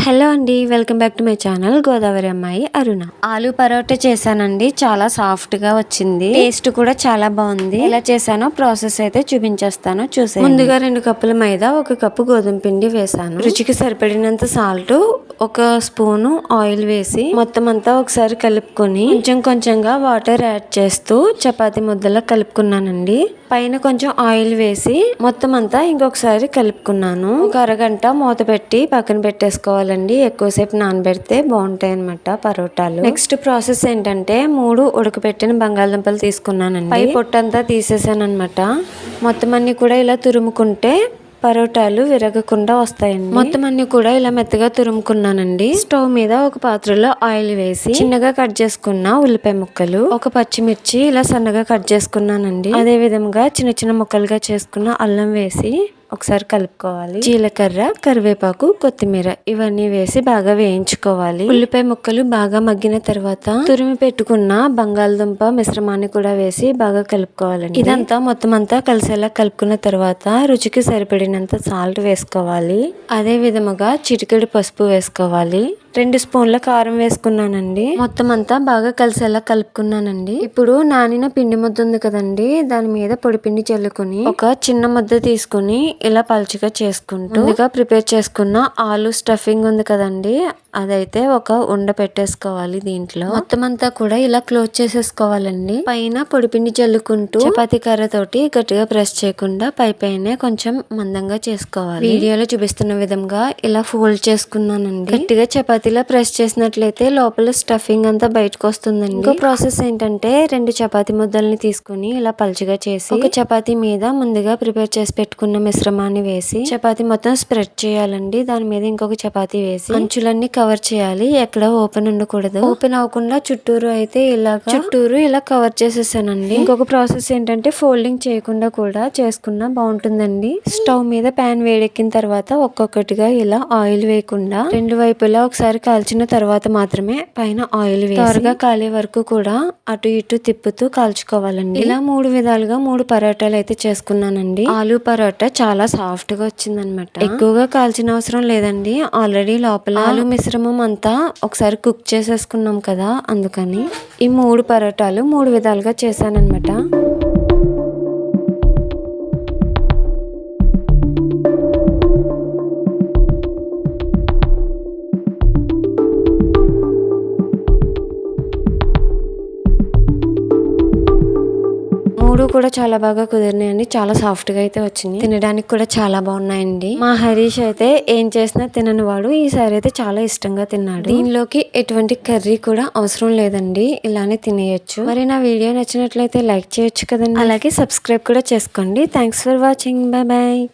Hello అండి, welcome back to my channel Godavari అమ్మాయి అరుణ. ఆలు పరోటా చేశానండి, చాలా సాఫ్ట్ గా వచ్చింది. టేస్ట్ కూడా చాలా బాగుంది. ఎలా చేశానో ప్రాసెస్ అయితే చూపించేస్తాను, చూసే. ముందుగా 2 కప్పుల మైదా, 1 కప్పు గోధుమ పిండి వేసాను. రుచికి సరిపడినంత సాల్ట్, 1 స్పూను ఆయిల్ వేసి మొత్తం అంతా ఒకసారి కలుపుకొని కొంచెం కొంచెంగా వాటర్ యాడ్ చేస్తూ చపాతీ ముద్దలా కలుపుకున్నానండి. పైన కొంచెం ఆయిల్ వేసి మొత్తం అంతా ఇంకొకసారి కలుపుకున్నాను. ఒక అరగంట మూత పెట్టి పక్కన పెట్టేసుకోవాలండి. ఎక్కువసేపు నానబెడితే బాగుంటాయి అన్నమాట పరోటాలు. నెక్స్ట్ ప్రాసెస్ ఏంటంటే 3 ఉడకబెట్టిన బంగాళదుంపలు తీసుకున్నానండి. పై పొట్టంతా తీసేసాను అనమాట. మొత్తం అన్ని కూడా ఇలా తురుముకుంటే పరోటాలు విరగకుండా వస్తాయండి. మొత్తం అన్ని కూడా ఇలా మెత్తగా తురుముకున్నానండి. స్టవ్ మీద ఒక పాత్రలో ఆయిల్ వేసి చిన్నగా కట్ చేసుకున్న ఉల్లిపాయ ముక్కలు, 1 పచ్చిమిర్చి ఇలా సన్నగా కట్ చేసుకున్నానండి. అదే విధంగా చిన్న చిన్న ముక్కలుగా చేసుకున్న అల్లం వేసి ఒకసారి కలుపుకోవాలి. జీలకర్ర, కరివేపాకు, కొత్తిమీర ఇవన్నీ వేసి బాగా వేయించుకోవాలి. ఉల్లిపాయ ముక్కలు బాగా మగ్గిన తర్వాత తురిమి పెట్టుకున్న బంగాళదుంప మిశ్రమాన్ని కూడా వేసి బాగా కలుపుకోవాలండి. ఇదంతా మొత్తం అంతా కలిసేలా కలుపుకున్న తర్వాత రుచికి సరిపడినంత సాల్ట్ వేసుకోవాలి. అదే విధముగా చిటికెడు పసుపు వేసుకోవాలి. 2 స్పూన్ల కారం వేసుకున్నానండి. మొత్తం అంతా బాగా కలిసేలా కలుపుకున్నానండి. ఇప్పుడు నానిన పిండి ముద్ద ఉంది కదండి, దాని మీద పొడి పిండి చల్లుకుని ఒక చిన్న ముద్ద తీసుకుని ఇలా పలుచగా చేసుకుంటూ ముందుగా ప్రిపేర్ చేసుకున్న ఆలు స్టఫింగ్ ఉంది కదండి, అదైతే ఒక ఉండ పెట్టేసుకోవాలి. దీంట్లో మొత్తం అంతా కూడా ఇలా క్లోజ్ చేసేసుకోవాలండి. పైన పొడిపిండి చల్లుకుంటూ చపాతీ కర్ర తోటి గట్టిగా ప్రెస్ చేయకుండా పైన కొంచెం మందంగా చేసుకోవాలి. వీడియోలో చూపిస్తున్న విధంగా ఇలా ఫోల్డ్ చేసుకున్నానండి. గట్టిగా చపాతీలా ప్రెస్ చేసినట్లయితే లోపల స్టఫింగ్ అంతా బయటకు వస్తుందండి. ఇంకో ప్రాసెస్ ఏంటంటే 2 చపాతీ ముద్దల్ని తీసుకుని ఇలా పలుచగా చేసి ఒక చపాతీ మీద ముందుగా ప్రిపేర్ చేసి పెట్టుకున్న మిశ్రమాన్ని వేసి చపాతీ మొత్తం స్ప్రెడ్ చేయాలండి. దాని మీద ఇంకొక చపాతీ వేసి అంచులన్నీ కవర్ చేయాలి. ఎక్కడ ఓపెన్ ఉండకూడదు. ఓపెన్ అవ్వకుండా చుట్టూరు అయితే ఇలా కవర్ చేసేసానండి. ఇంకొక ప్రాసెస్ ఏంటంటే ఫోల్డింగ్ చేయకుండా కూడా చేసుకున్నా బాగుంటుందండి. స్టవ్ మీద ప్యాన్ వేడెక్కిన తర్వాత ఒక్కొక్కటిగా ఇలా ఆయిల్ వేయకుండా 2 వైపులా ఒకసారి కాల్చిన తర్వాత మాత్రమే పైన ఆయిల్ వేసి త్వరగా కాలే వరకు కూడా అటు ఇటు తిప్పుతూ కాల్చుకోవాలండి. ఇలా 3 విధాలుగా 3 పరోటాలు అయితే చేసుకున్నానండి. ఆలు పరోటా చాలా సాఫ్ట్ గా వచ్చిందనమాట. ఎక్కువగా కాల్చిన అవసరం లేదండి. ఆల్రెడీ లోపల ఆలు మిశ్రమం అంతా ఒకసారి కుక్ చేసేసుకున్నాం కదా, అందుకని ఈ 3 పరోటాలు 3 విధాలుగా చేశానన్నమాట. కూడా చాలా బాగా కుదిరినాయండి. చాలా సాఫ్ట్ గా అయితే వచ్చింది. తినడానికి కూడా చాలా బాగున్నాయండి. మా హరీష్ అయితే ఏం చేసినా తినని వాడు ఈసారి అయితే చాలా ఇష్టంగా తిన్నాడు. దీనిలోకి ఎటువంటి కర్రీ కూడా అవసరం లేదండి, ఇలానే తినేయొచ్చు. మరి నా వీడియో నచ్చినట్లయితే లైక్ చేయొచ్చు కదండి. అలాగే సబ్స్క్రైబ్ కూడా చేసుకోండి. Thanks for watching. Bye bye.